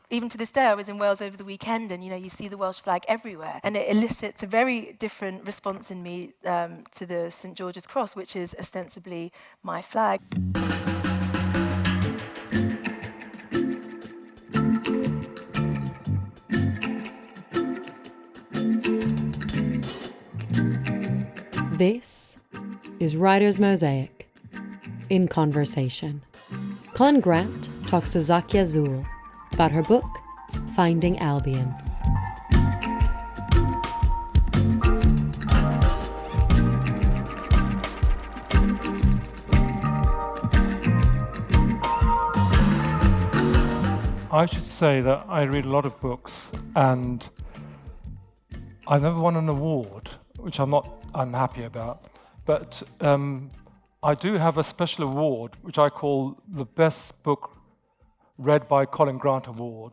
even to this day, I was in Wales over the weekend, and you see the Welsh flag everywhere, and it elicits a very different response in me to the St George's Cross, which is ostensibly my flag. This is Writer's Mosaic, in conversation. Colin Grant talks to Zakia Sewell about her book, Finding Albion. I should say that I read a lot of books, and I've never won an award, which I'm not unhappy about, but I do have a special award, which I call the Best Book Read by Colin Grant Award.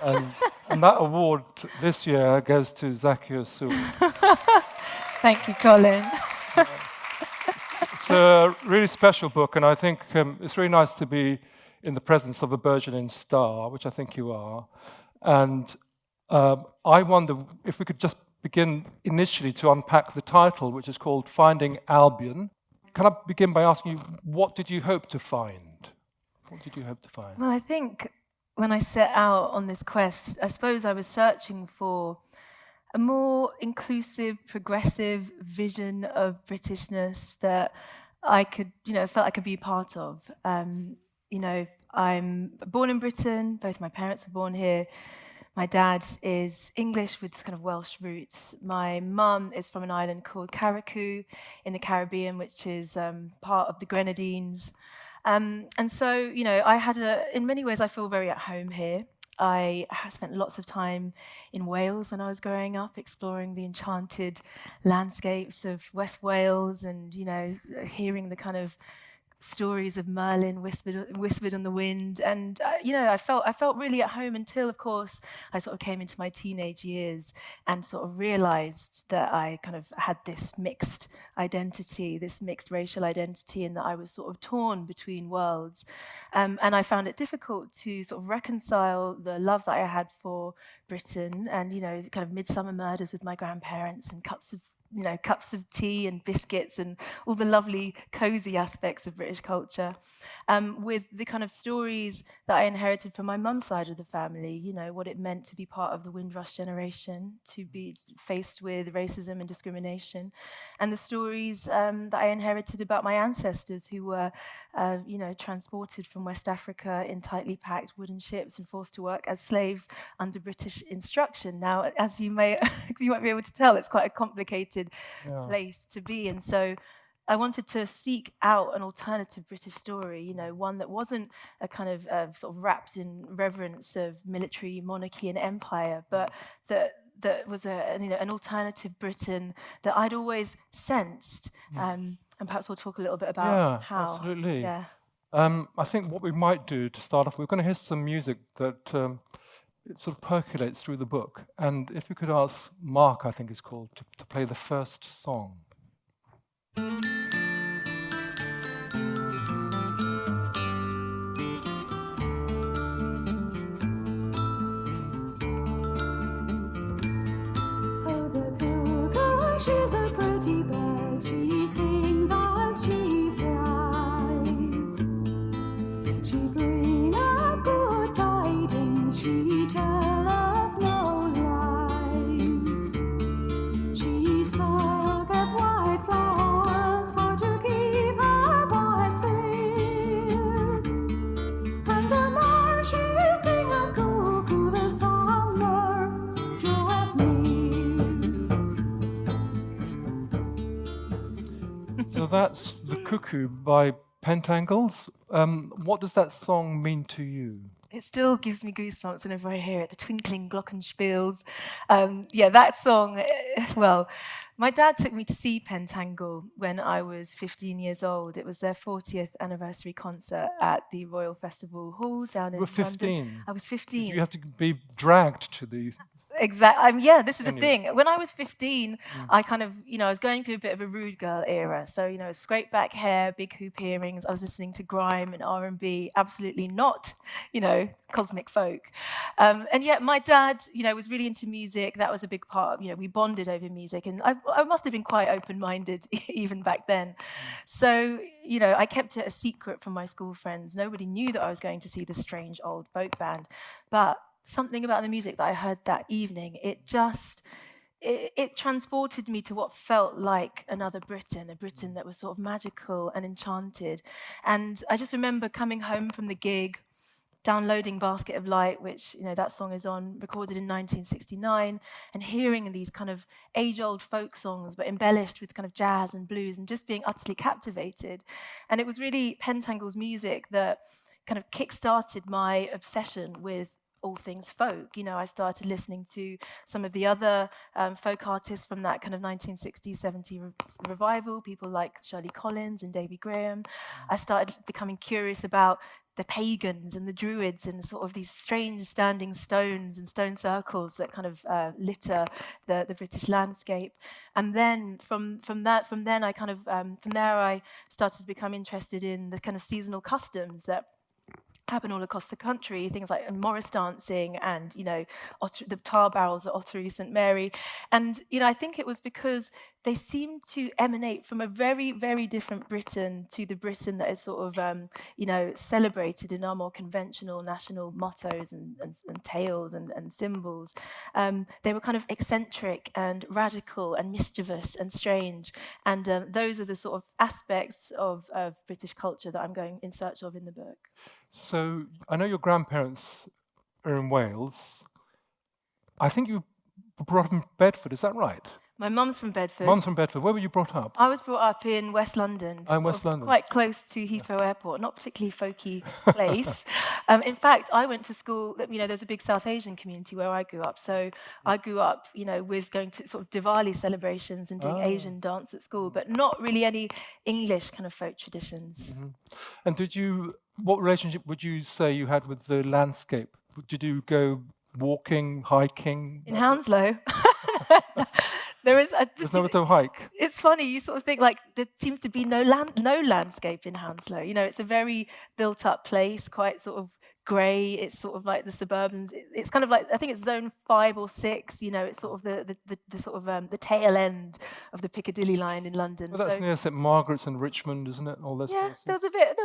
and that award this year goes to Zakia Sewell. Thank you, Colin. It's a really special book, and I think it's really nice to be in the presence of a burgeoning star, which I think you are. And I wonder if we could just begin initially to unpack the title, which is called Finding Albion. Can I begin by asking you, what did you hope to find? What did you hope to find? Well, I think when I set out on this quest, I suppose I was searching for a more inclusive, progressive vision of Britishness that I could, felt I could be part of. I'm born in Britain. Both my parents were born here. My dad is English with kind of Welsh roots. My mum is from an island called Carriacou in the Caribbean, which is part of the Grenadines. And so, I had in many ways, I feel very at home here. I spent lots of time in Wales when I was growing up, exploring the enchanted landscapes of West Wales and, hearing the kind of stories of Merlin whispered on the wind, and I felt really at home until, of course, I sort of came into my teenage years and sort of realized that I kind of had this mixed identity, this mixed racial identity, and that I was sort of torn between worlds, and I found it difficult to sort of reconcile the love that I had for Britain and kind of midsummer murders with my grandparents and cups of tea and biscuits and all the lovely, cozy aspects of British culture, with the kind of stories that I inherited from my mum's side of the family, what it meant to be part of the Windrush generation, to be faced with racism and discrimination, and the stories that I inherited about my ancestors who were, transported from West Africa in tightly packed wooden ships and forced to work as slaves under British instruction. Now, as you might be able to tell, it's quite a complicated place to be, and so I wanted to seek out an alternative British story, one that wasn't a kind of sort of wrapped in reverence of military monarchy and empire, but that was an alternative Britain that I'd always sensed, and perhaps we'll talk a little bit about how. Absolutely. Yeah. I think what we might do to start off, we're going to hear some music that it sort of percolates through the book. And if we could ask Mark, I think it's called, to play the first song. Oh, the cuckoo, she's a pretty bird. She sings as she flies. She bringeth good tidings. She telleth no lies. She sucketh white flowers for to keep her voice clear. And the more she singeth cuckoo, the songer draweth near. So that's The Cuckoo by Pentangles. What does that song mean to you? It still gives me goosebumps whenever I hear it, the twinkling glockenspiels. That song, well, my dad took me to see Pentangle when I was 15 years old. It was their 40th anniversary concert at the Royal Festival Hall down in You were 15? London. I was 15. Did you have to be dragged to the Exactly. Yeah, this is the Can you? thing. When I was 15, I kind of, I was going through a bit of a rude girl era. So, scrape back hair, big hoop earrings. I was listening to grime and R&B, absolutely not, cosmic folk. And yet my dad, was really into music. That was a big part of, we bonded over music. And I must have been quite open-minded even back then. So, I kept it a secret from my school friends. Nobody knew that I was going to see this strange old folk band. But something about the music that I heard that evening, it transported me to what felt like another Britain, a Britain that was sort of magical and enchanted. And I just remember coming home from the gig, downloading Basket of Light, which, that song is on, recorded in 1969, and hearing these kind of age-old folk songs, but embellished with kind of jazz and blues, and just being utterly captivated. And it was really Pentangle's music that kind of kick-started my obsession with all things folk. I started listening to some of the other folk artists from that kind of 1960s, 70s revival, people like Shirley Collins and Davy Graham. I started becoming curious about the pagans and the druids and sort of these strange standing stones and stone circles that kind of litter the British landscape. And then from there I started to become interested in the kind of seasonal customs that happen all across the country, things like Morris dancing and, the tar barrels at Ottery St Mary. And, I think it was because they seemed to emanate from a very, very different Britain to the Britain that is sort of, celebrated in our more conventional national mottos and tales and symbols. They were kind of eccentric and radical and mischievous and strange. And those are the sort of aspects of British culture that I'm going in search of in the book. So I know your grandparents are in Wales. I think you were brought up in Bedford, is that right? My mum's from Bedford. Mum's from Bedford. Where were you brought up? I was brought up in West London. In West London. Quite close to Heathrow Airport, not particularly folky place. In fact, I went to school, there's a big South Asian community where I grew up. So I grew up, with going to sort of Diwali celebrations and doing Asian dance at school, but not really any English kind of folk traditions. Mm-hmm. And what relationship would you say you had with the landscape? Did you go walking, hiking? In Hounslow? There's nowhere to hike. It's funny, you sort of think like there seems to be no landscape in Hounslow. It's a very built up place, quite sort of grey. It's sort of like the suburbans. It's kind of like, I think it's zone 5 or 6. It's sort of the sort of the tail end of the Piccadilly line in London. Well, that's near St Margaret's and Richmond, isn't it? All those places. There was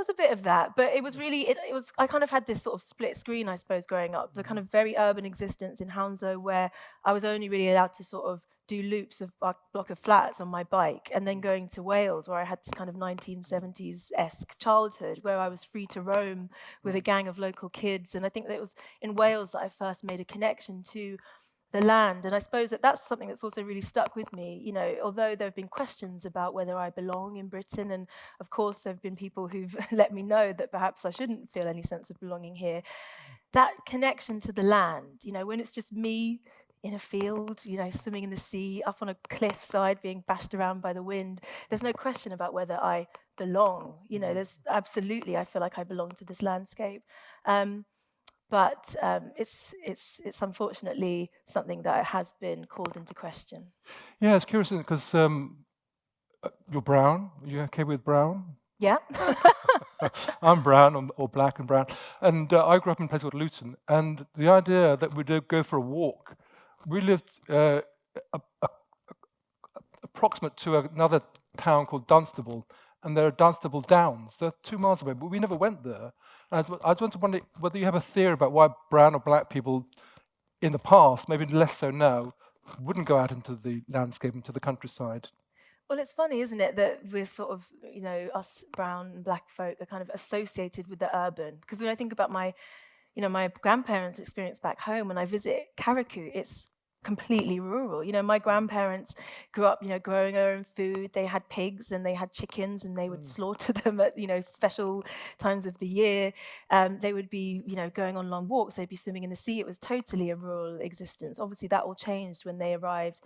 a bit of that, but it was really it was. I kind of had this sort of split screen, I suppose, growing up. The kind of very urban existence in Hounslow, where I was only really allowed to sort of do loops of a block of flats on my bike, and then going to Wales, where I had this kind of 1970s-esque childhood, where I was free to roam with a gang of local kids. And I think that it was in Wales that I first made a connection to the land. And I suppose that's something that's also really stuck with me. Although there have been questions about whether I belong in Britain, and of course there have been people who've let me know that perhaps I shouldn't feel any sense of belonging here, that connection to the land, when it's just me in a field, swimming in the sea, up on a cliffside, being bashed around by the wind, there's no question about whether I belong. There's absolutely, I feel like I belong to this landscape. But it's unfortunately something that has been called into question. Yeah, it's curious because you're brown. Are you okay with brown? Yeah. I'm brown, or black and brown. And I grew up in a place called Luton. And the idea that we'd go for a walk, we lived approximate to another town called Dunstable, and there are Dunstable Downs. They're 2 miles away, but we never went there. And I was wondering whether you have a theory about why brown or black people in the past, maybe less so now, wouldn't go out into the landscape, into the countryside. Well, it's funny, isn't it, that we're sort of, us brown and black folk are kind of associated with the urban. Because when I think about my grandparents' experience back home, when I visit Carriacou, it's completely rural. My grandparents grew up, growing their own food. They had pigs and they had chickens, and they would slaughter them at, special times of the year. They would be, going on long walks. They'd be swimming in the sea. It was totally a rural existence. Obviously, that all changed when they arrived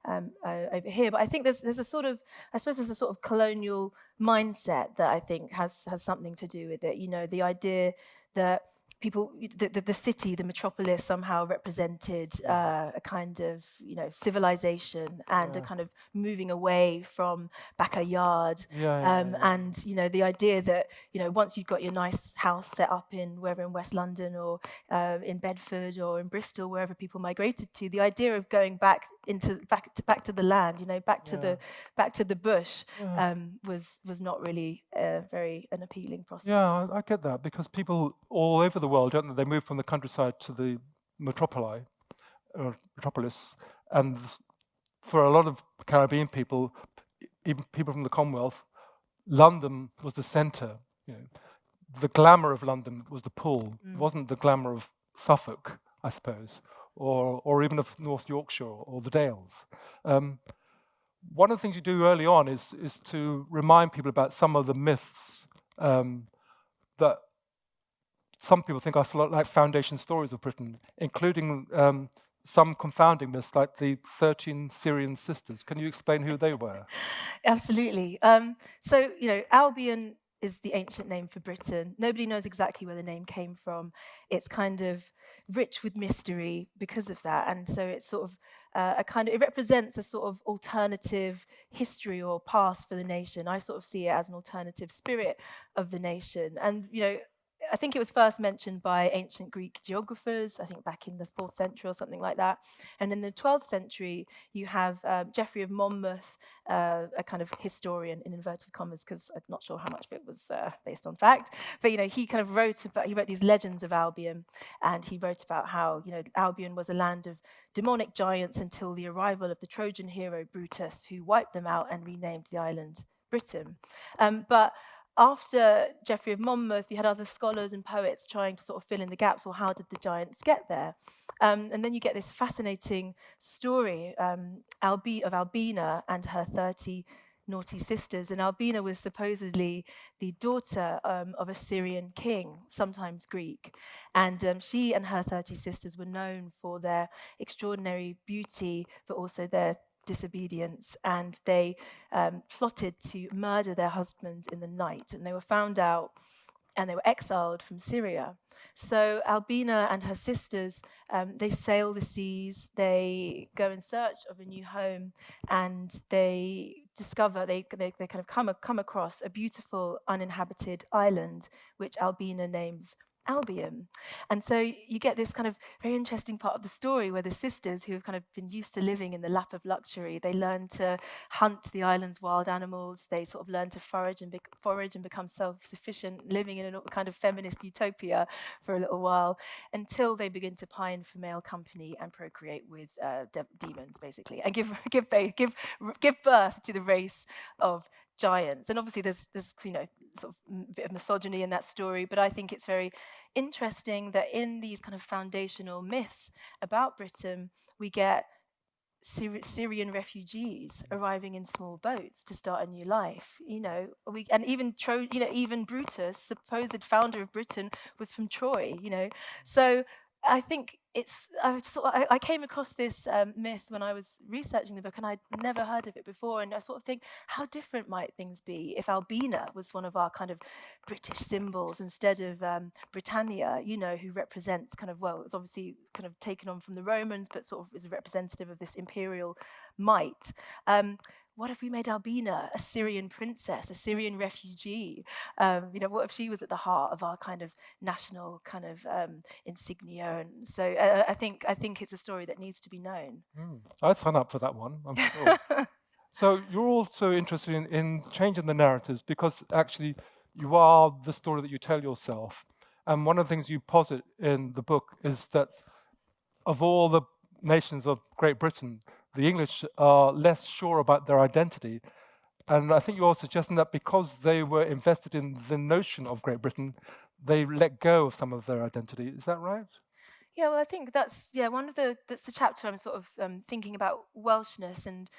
over here. But I think there's a sort of, I suppose there's a sort of colonial mindset that I think has something to do with it. The idea that people, the city, the metropolis somehow represented a kind of, civilization and a kind of moving away from backyard. And, the idea that, once you've got your nice house set up in wherever in West London or in Bedford or in Bristol, wherever people migrated to, the idea of going back to the land, back to the bush, was not really very an appealing prospect. Yeah, I get that, because people all over the world, don't they? They move from the countryside to the metropolis, and for a lot of Caribbean people, even people from the Commonwealth, London was the centre. The glamour of London was the pull. It wasn't the glamour of Suffolk, I suppose, or even of North Yorkshire or the Dales. One of the things you do early on is to remind people about some of the myths that some people think are sort of like foundation stories of Britain, including some confounding myths like the 13 Syrian sisters. Can you explain who they were? Absolutely. So, Albion is the ancient name for Britain. Nobody knows exactly where the name came from. It's kind of rich with mystery because of that. And so it's sort of it represents a sort of alternative history or past for the nation. I sort of see it as an alternative spirit of the nation. And, I think it was first mentioned by ancient Greek geographers, I think back in the 4th century or something like that. And in the 12th century, you have Geoffrey of Monmouth, a kind of historian in inverted commas, because I'm not sure how much of it was based on fact. But, he kind of wrote these legends of Albion, and he wrote about how, Albion was a land of demonic giants until the arrival of the Trojan hero Brutus, who wiped them out and renamed the island Britain. But after Geoffrey of Monmouth, you had other scholars and poets trying to sort of fill in the gaps, or how did the giants get there? And then you get this fascinating story of Albina and her 30 naughty sisters. And Albina was supposedly the daughter of a Syrian king, sometimes Greek. And she and her 30 sisters were known for their extraordinary beauty, but also their disobedience, and they plotted to murder their husbands in the night, and they were found out and they were exiled from Syria. So Albina and her sisters, they sail the seas, they go in search of a new home, and they discover, they kind of come across a beautiful uninhabited island, which Albina names Albion. And so you get this kind of very interesting part of the story where the sisters, who have kind of been used to living in the lap of luxury, they learn to hunt the island's wild animals, they sort of learn to forage and become self-sufficient, living in a kind of feminist utopia for a little while, until they begin to pine for male company and procreate with demons, basically, and give birth to the race of giants. And obviously there's sort of a bit of misogyny in that story, but I think it's very interesting that in these kind of foundational myths about Britain, we get Syrian refugees arriving in small boats to start a new life. And even Brutus, supposed founder of Britain, was from Troy. So I think I came across this myth when I was researching the book, and I'd never heard of it before. And I sort of think, how different might things be if Albina was one of our kind of British symbols instead of Britannia, who represents kind of, well, it's obviously kind of taken on from the Romans, but sort of is a representative of this imperial might. What if we made Albina a Syrian princess, a Syrian refugee? What if she was at the heart of our kind of national kind of insignia? And so I think it's a story that needs to be known. I'd sign up for that one, I'm sure. So you're also interested in changing the narratives, because actually you are the story that you tell yourself. And one of the things you posit in the book is that of all the nations of Great Britain, the English are less sure about their identity. And I think you're suggesting that because they were invested in the notion of Great Britain, they let go of some of their identity. Is that right? Yeah, well, I think that's that's the chapter I'm sort of thinking about Welshness. And,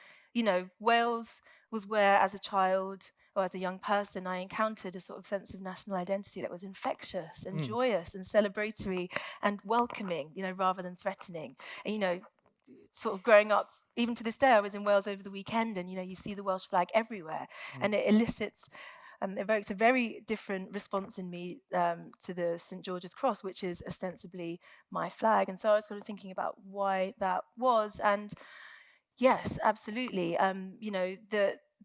Wales was where, as a child or as a young person, I encountered a sort of sense of national identity that was infectious and joyous and celebratory and welcoming, rather than threatening. And, sort of growing up, even to this day, I was in Wales over the weekend, and you see the Welsh flag everywhere, and it elicits evokes a very different response in me to the St George's Cross, which is ostensibly my flag. And so I was sort of thinking about why that was, and yes, absolutely.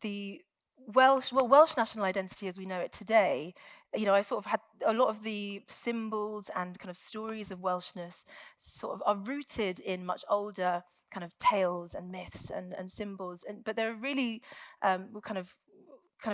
The Welsh national identity as we know it today, I sort of had a lot of the symbols and kind of stories of Welshness sort of are rooted in much older kind of tales and myths and symbols, but they're really were kind of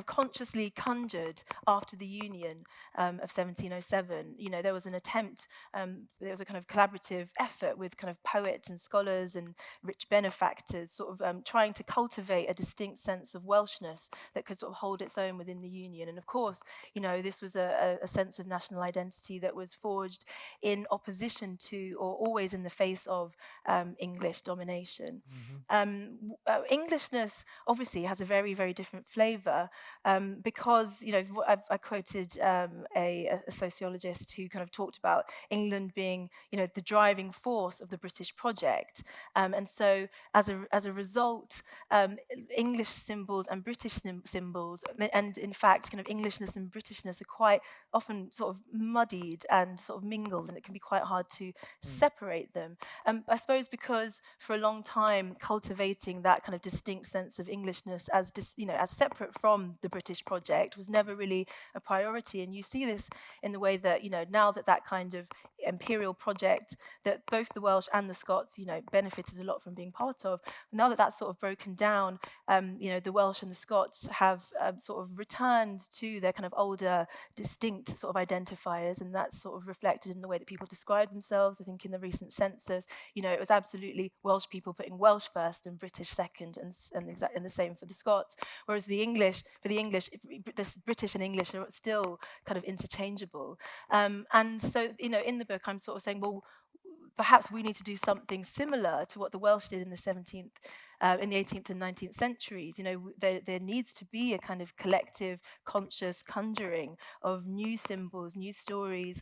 consciously conjured after the Union of 1707. There was an attempt, there was a kind of collaborative effort with kind of poets and scholars and rich benefactors, sort of trying to cultivate a distinct sense of Welshness that could sort of hold its own within the Union. And of course, this was a sense of national identity that was forged in opposition to, or always in the face of, English domination. Englishness obviously has a very, very different flavour, because I quoted a sociologist who kind of talked about England being the driving force of the British project, and so as a result, English symbols and British symbols, and in fact kind of Englishness and Britishness are quite often sort of muddied and sort of mingled, and it can be quite hard to separate them. I suppose because for a long time cultivating that kind of distinct sense of Englishness as as separate from the British project was never really a priority. And you see this in the way that now that kind of imperial project that both the Welsh and the Scots benefited a lot from being part of, now that that's sort of broken down, the Welsh and the Scots have sort of returned to their kind of older distinct sort of identifiers, and that's sort of reflected in the way that people describe themselves. I think in the recent census, it was absolutely Welsh people putting Welsh first and British second, and the same for the Scots. Whereas the English, the British and English are still kind of interchangeable. And so, in the book, I'm sort of saying, well, perhaps we need to do something similar to what the Welsh did in the 18th and 19th centuries. There needs to be a kind of collective, conscious conjuring of new symbols, new stories,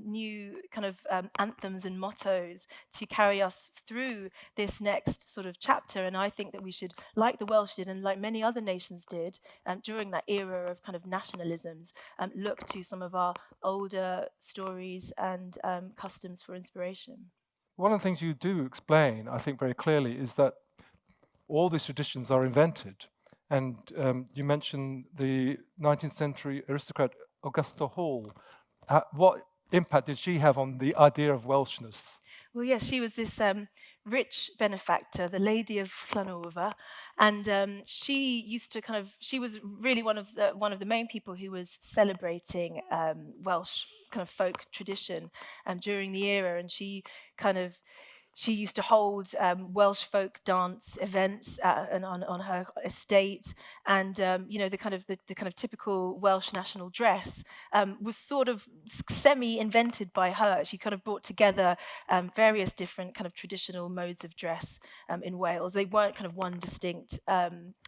new kind of anthems and mottos to carry us through this next sort of chapter. And I think that we should, like the Welsh did and like many other nations did during that era of kind of nationalisms, look to some of our older stories and customs for inspiration. One of the things you do explain, I think very clearly, is that all these traditions are invented. And you mentioned the 19th century aristocrat Augusta Hall. What impact did she have on the idea of Welshness? Well, yes, she was this rich benefactor, the Lady of Llanover, and she was really one of the main people who was celebrating Welsh kind of folk tradition during the era, and she used to hold Welsh folk dance events and on her estate, and the kind of typical Welsh national dress was sort of semi-invented by her. She kind of brought together various different kind of traditional modes of dress in Wales. They weren't kind of one distinct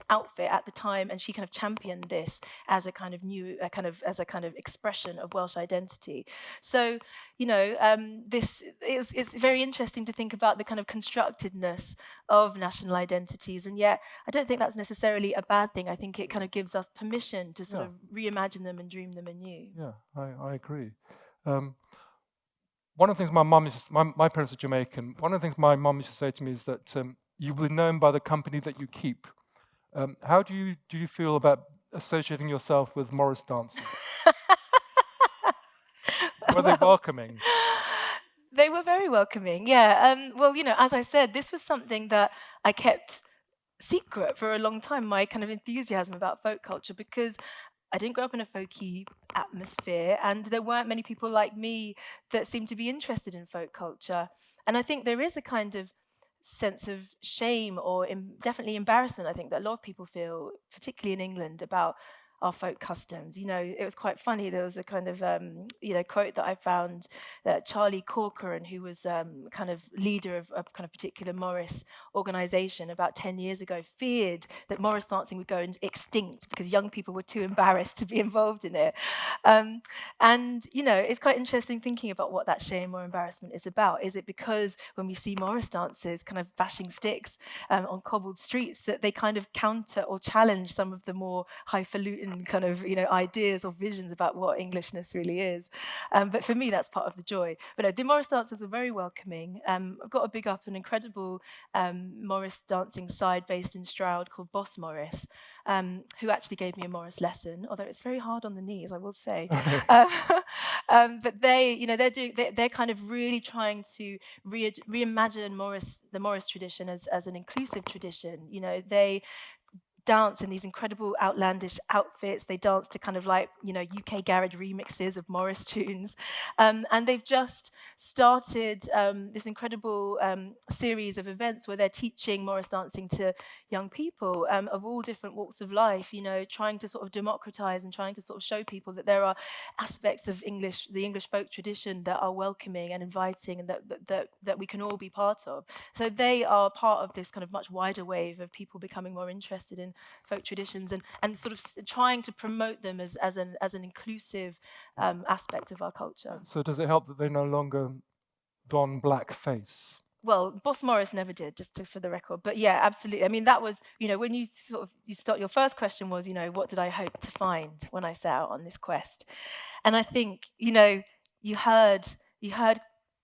outfit at the time, and she kind of championed this as a kind of expression of Welsh identity. So it's very interesting to think about the kind of constructedness of national identities, and yet I don't think that's necessarily a bad thing. I think it kind of gives us permission to sort of reimagine them and dream them anew. Yeah, I agree. One of the things my parents are Jamaican. One of the things my mum used to say to me is that you will be known by the company that you keep. How do you feel about associating yourself with Morris dancers? Were they welcoming? They were very welcoming, yeah. Well, as I said, this was something that I kept secret for a long time, my kind of enthusiasm about folk culture, because I didn't grow up in a folky atmosphere, and there weren't many people like me that seemed to be interested in folk culture. And I think there is a kind of sense of shame or definitely embarrassment, I think, that a lot of people feel, particularly in England, about our folk customs. It was quite funny. There was a kind of, quote that I found that Charlie Corcoran, who was kind of leader of a kind of particular Morris organisation about 10 years ago, feared that Morris dancing would go extinct because young people were too embarrassed to be involved in it. And it's quite interesting thinking about what that shame or embarrassment is about. Is it because when we see Morris dancers kind of bashing sticks on cobbled streets that they kind of counter or challenge some of the more highfalutin certain kind of ideas or visions about what Englishness really is. But for me, that's part of the joy. But no, the Morris dancers were very welcoming. I've got to big up an incredible Morris dancing side based in Stroud called Boss Morris, who actually gave me a Morris lesson, although it's very hard on the knees, I will say. But they're kind of really trying to reimagine the Morris tradition as an inclusive tradition. They dance in these incredible outlandish outfits. They dance to kind of like, UK garage remixes of Morris tunes. And they've just started this incredible series of events where they're teaching Morris dancing to young people of all different walks of life, trying to sort of democratize and trying to sort of show people that there are aspects of the English folk tradition that are welcoming and inviting and that we can all be part of. So they are part of this kind of much wider wave of people becoming more interested in folk traditions and sort of trying to promote them as an inclusive aspect of our culture. So does it help that they no longer don blackface? Well, Boss Morris never did, for the record. But yeah, absolutely. I mean, that was, when you start, your first question was, what did I hope to find when I set out on this quest? And I think, you heard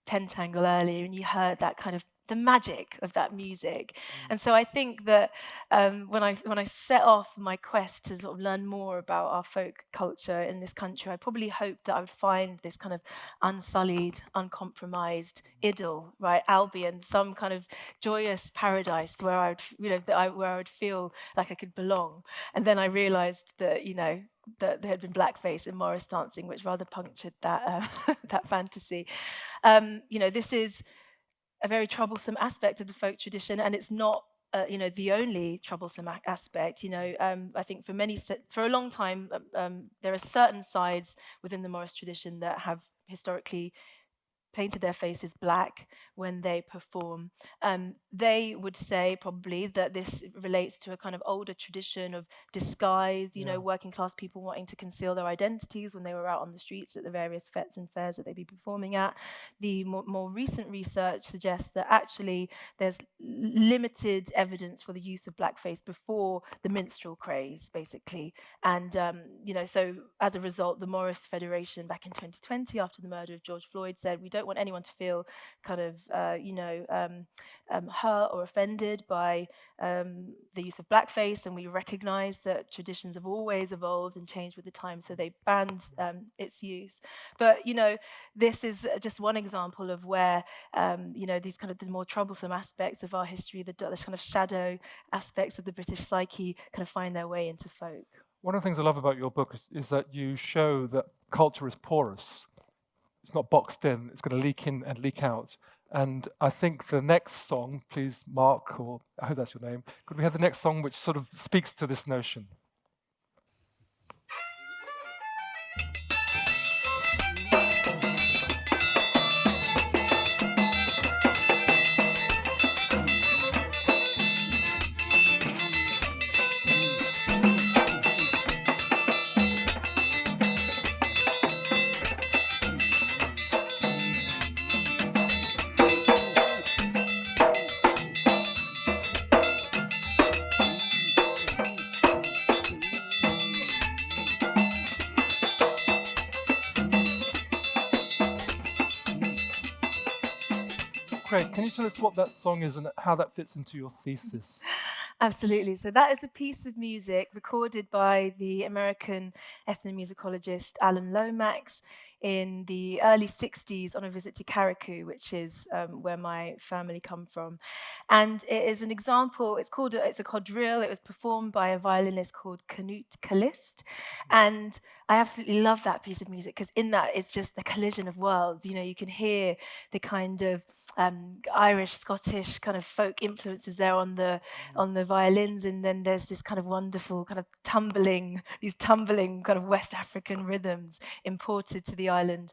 Pentangle earlier, and you heard that kind of the magic of that music. And so I think that when I set off my quest to sort of learn more about our folk culture in this country, I probably hoped that I would find this kind of unsullied, uncompromised idyll, right? Albion, some kind of joyous paradise where where I would feel like I could belong. And then I realized that, that there had been blackface in Morris dancing, which rather punctured that that fantasy. This is a very troublesome aspect of the folk tradition, and it's not the only troublesome aspect. I think for a long time, there are certain sides within the Morris tradition that have historically painted their faces black when they perform. They would say probably that this relates to a kind of older tradition of disguise, working class people wanting to conceal their identities when they were out on the streets at the various fetes and fairs that they'd be performing at. The more recent research suggests that actually there's limited evidence for the use of blackface before the minstrel craze, basically. And, so as a result, the Morris Federation back in 2020, after the murder of George Floyd, said, we don't want anyone to feel kind of, hurt or offended by the use of blackface, and we recognize that traditions have always evolved and changed with the time, so they banned its use. But, this is just one example of where, these kind of the more troublesome aspects of our history, the kind of shadow aspects of the British psyche kind of find their way into folk. One of the things I love about your book is that you show that culture is porous. It's not boxed in, it's going to leak in and leak out. And I think the next song, please, Mark, or I hope that's your name, could we have the next song which sort of speaks to this notion? Craig, can you tell us what that song is and how that fits into your thesis? Absolutely. So that is a piece of music recorded by the American ethnomusicologist Alan Lomax in the early 60s on a visit to Carriacou, which is where my family come from. And it is an example, it's a quadrille. It was performed by a violinist called Canute Callist. And I absolutely love that piece of music because in that it's just the collision of worlds. You can hear the kind of Irish, Scottish kind of folk influences there on the violins, and then there's this kind of wonderful kind of tumbling kind of West African rhythms imported to the island,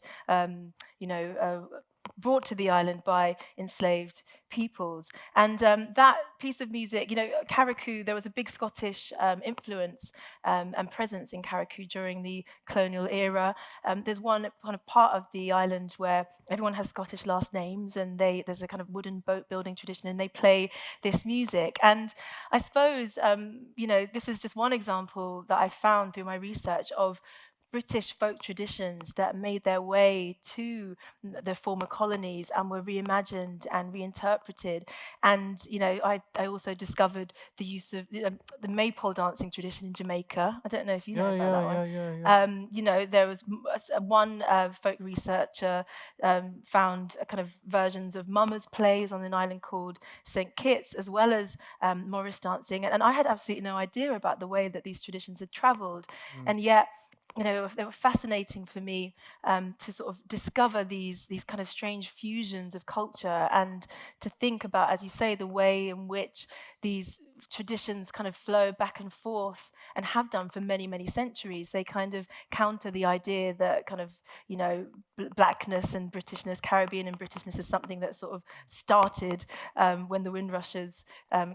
brought to the island by enslaved peoples. And that piece of music, Carriacou, there was a big Scottish influence and presence in Carriacou during the colonial era. There's one kind of part of the island where everyone has Scottish last names, and there's a kind of wooden boat building tradition, and they play this music. And I suppose, this is just one example that I found through my research of British folk traditions that made their way to the former colonies and were reimagined and reinterpreted. And I also discovered the use of the maypole dancing tradition in Jamaica. I don't know if you know about that one. Yeah. There was one folk researcher found a kind of versions of mummers plays on an island called St. Kitts, as well as Morris dancing. And I had absolutely no idea about the way that these traditions had travelled. And yet, they were fascinating for me to sort of discover these kind of strange fusions of culture, and to think about, as you say, the way in which these traditions kind of flow back and forth and have done for many, many centuries. They kind of counter the idea that kind of, blackness and Britishness, Caribbean and Britishness is something that sort of started when the Windrushers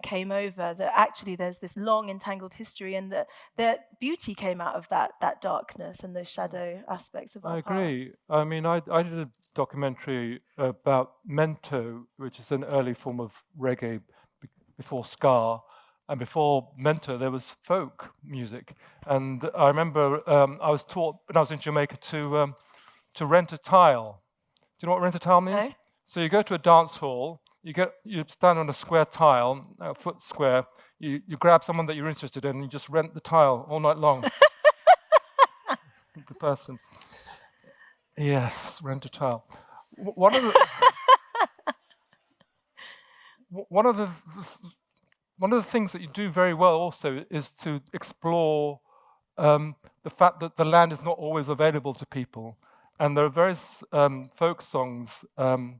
came over, that actually there's this long entangled history, and that beauty came out of that darkness and those shadow aspects of our I agree. I mean, I did a documentary about mento, which is an early form of reggae before ska. And before mento, there was folk music. And I remember I was taught when I was in Jamaica to rent a tile. Do you know what rent a tile means? No? So you go to a dance hall, you stand on a square tile, a foot square, you grab someone that you're interested in, and you just rent the tile all night long. The person. Yes, rent a tile. One of the things that you do very well also is to explore the fact that the land is not always available to people. And there are various folk songs of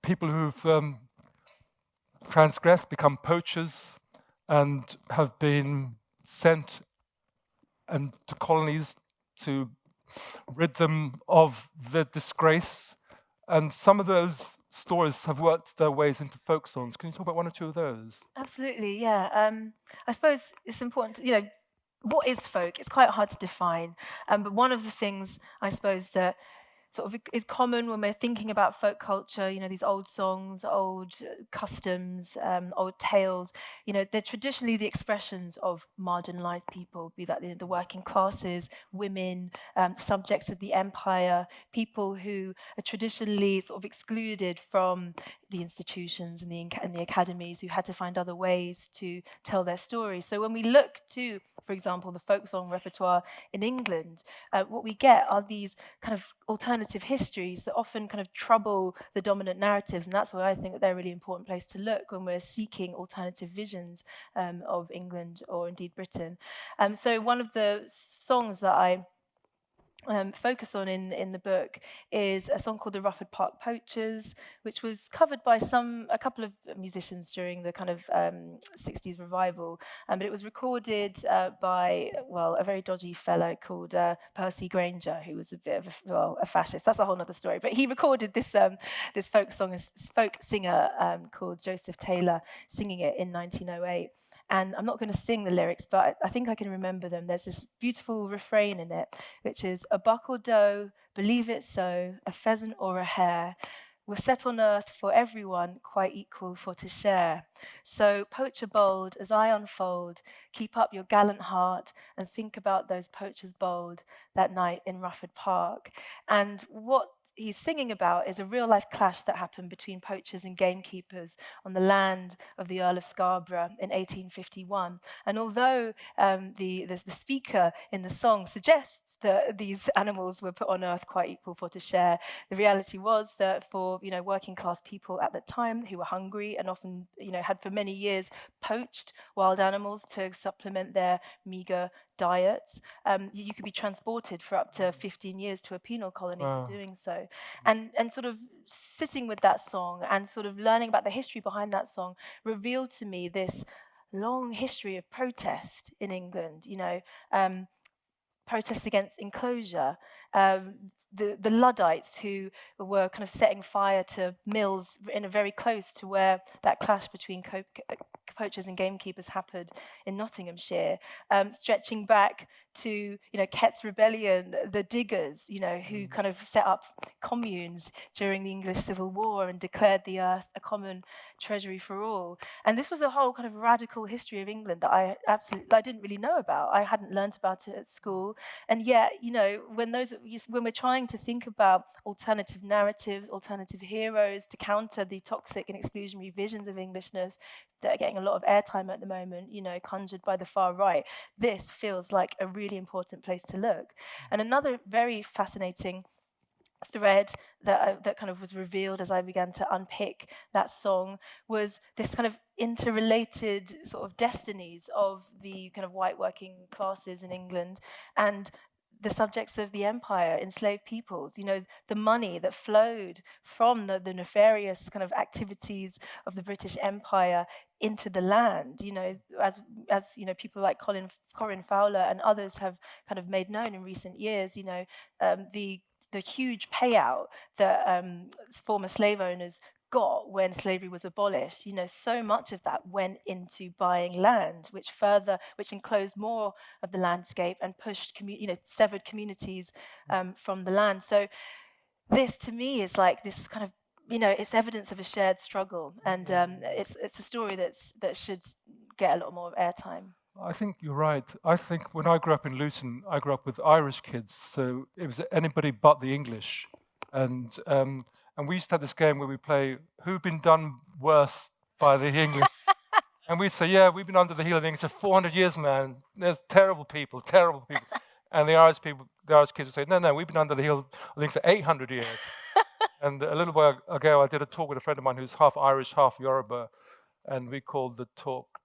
people who've transgressed, become poachers, and have been sent to colonies to rid them of the disgrace. And some of those stories have worked their ways into folk songs. Can you talk about one or two of those? Absolutely, yeah. I suppose it's important to, what is folk? It's quite hard to define. But one of the things, I suppose, that sort of is common when we're thinking about folk culture, these old songs, old customs, old tales, they're traditionally the expressions of marginalized people, be that the working classes, women, subjects of the empire, people who are traditionally sort of excluded from the institutions and the academies, who had to find other ways to tell their stories. So when we look to, for example, the folk song repertoire in England, what we get are these kind of alternative histories that often kind of trouble the dominant narratives, and that's why I think that they're a really important place to look when we're seeking alternative visions of England or indeed Britain. So one of the songs that I focus on in the book is a song called the Rufford Park Poachers, which was covered by a couple of musicians during the kind of 60s revival, but it was recorded by, a very dodgy fellow called Percy Granger, who was a bit of a fascist. That's a whole other story. But he recorded this folk singer called Joseph Taylor, singing it in 1908. And I'm not going to sing the lyrics, but I think I can remember them. There's this beautiful refrain in it, which is, "A buck or doe, believe it so, a pheasant or a hare, were set on earth for everyone, quite equal for to share. So, poacher bold, as I unfold, keep up your gallant heart and think about those poachers bold that night in Rufford Park." And what he's singing about is a real-life clash that happened between poachers and gamekeepers on the land of the Earl of Scarborough in 1851. And although the speaker in the song suggests that these animals were put on earth quite equal for to share, the reality was that for working-class people at the time who were hungry and often had for many years poached wild animals to supplement their meager diets, you could be transported for up to 15 years to a penal colony for doing so. And sort of sitting with that song and sort of learning about the history behind that song revealed to me this long history of protest in England, protest against enclosure, the Luddites who were kind of setting fire to mills in a very close to where that clash between poachers and gamekeepers happened in Nottinghamshire, stretching back to Kett's Rebellion, the diggers, who kind of set up communes during the English Civil War and declared the earth a common treasury for all. And this was a whole kind of radical history of England that I didn't really know about. I hadn't learnt about it at school. And yet, when we're trying to think about alternative narratives, alternative heroes to counter the toxic and exclusionary visions of Englishness that are getting a lot of airtime at the moment, conjured by the far right, this feels like a really important place to look. And another very fascinating thread that kind of was revealed as I began to unpick that song was this kind of interrelated sort of destinies of the kind of white working classes in England and the subjects of the empire, enslaved peoples, the money that flowed from the nefarious kind of activities of the British Empire into the land, as people like Corinne Fowler and others have kind of made known in recent years, the huge payout that former slave owners got when slavery was abolished. So much of that went into buying land, which enclosed more of the landscape and pushed severed communities from the land. So this to me is like this kind of it's evidence of a shared struggle, and it's a story that should get a lot more airtime. I think you're right. I think when I grew up in Luton, I grew up with Irish kids, so it was anybody but the English. And we used to have this game where we play who've been done worse by the English. And we'd say, yeah, we've been under the heel of the English for 400 years, man. There's terrible people. And the Irish kids would say, no, we've been under the heel of the English for 800 years. And a little while ago, I did a talk with a friend of mine who's half Irish, half Yoruba, and we called the talk,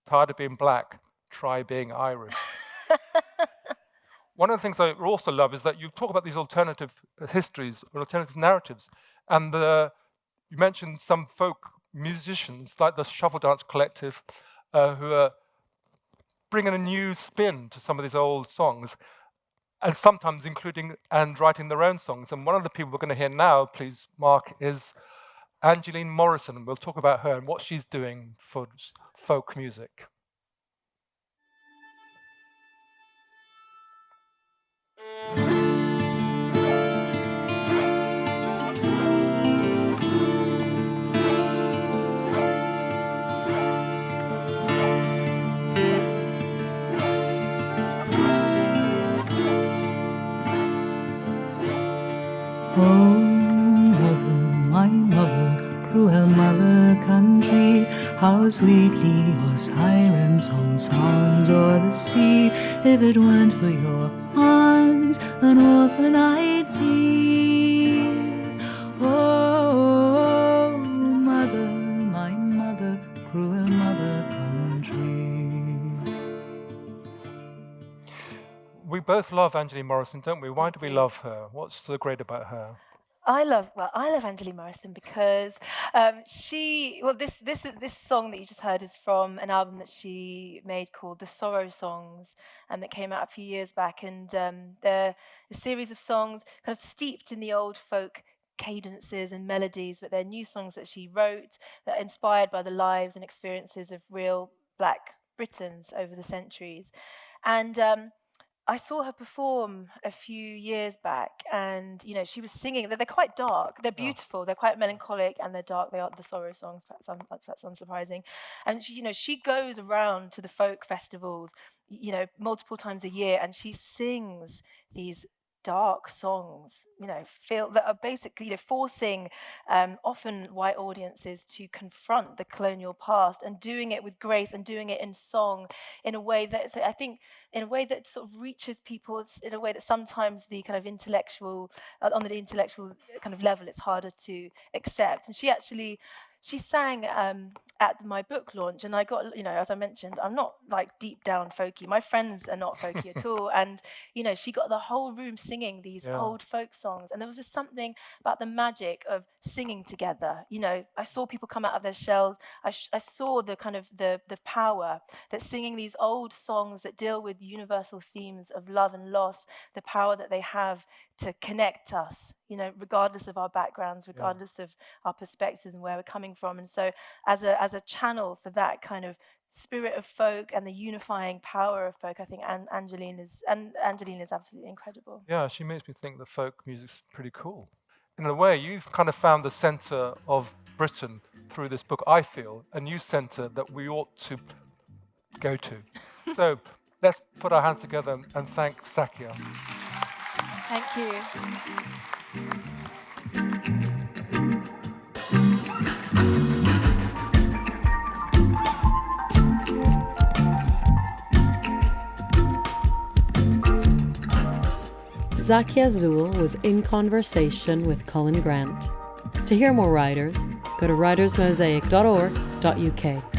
"Tired of being black, try being Irish." One of the things I also love is that you talk about these alternative histories or alternative narratives. And you mentioned some folk musicians, like the Shuffle Dance Collective, who are bringing a new spin to some of these old songs, and sometimes including and writing their own songs. And one of the people we're going to hear now, please, Mark, is Angeline Morrison. We'll talk about her and what she's doing for folk music. Oh, mother, my mother, cruel mother country, how sweetly your siren song sounds o'er the sea. If it weren't for your arms, an orphan I'd be. Oh, mother, my mother, cruel mother country. We both love Angeline Morrison, don't we? Why do we love her? What's so great about her? I love Angeline Morrison because this song that you just heard is from an album that she made called The Sorrow Songs, and that came out a few years back. And they're a series of songs kind of steeped in the old folk cadences and melodies, but they're new songs that she wrote that are inspired by the lives and experiences of real Black Britons over the centuries. And I saw her perform a few years back, and she was singing. They're quite dark. They're beautiful. They're quite melancholic, and they're dark. They are the sorrow songs. Perhaps that's unsurprising. And she goes around to the folk festivals, multiple times a year, and she sings these dark songs, that are basically forcing often white audiences to confront the colonial past, and doing it with grace and doing it in song in a way that I think, in a way that sort of reaches people in a way that sometimes the kind of intellectual, on the intellectual kind of level, it's harder to accept. And she she sang at my book launch, and I got, as I mentioned, I'm not like deep down folky. My friends are not folky at all, and she got the whole room singing these old folk songs, and there was just something about the magic of singing together. I saw people come out of their shells. I saw the kind of the power that singing these old songs that deal with universal themes of love and loss, the power that they have to connect us, regardless of our backgrounds, regardless of our perspectives and where we're coming from. And so as a channel for that kind of spirit of folk and the unifying power of folk, I think Angeline is absolutely incredible. Yeah, she makes me think that folk music's pretty cool. In a way, you've kind of found the centre of Britain through this book, I feel, a new centre that we ought to go to. So let's put our hands together and thank Zakia. Thank you. Zakia Sewell was in conversation with Colin Grant. To hear more writers, go to writersmosaic.org.uk.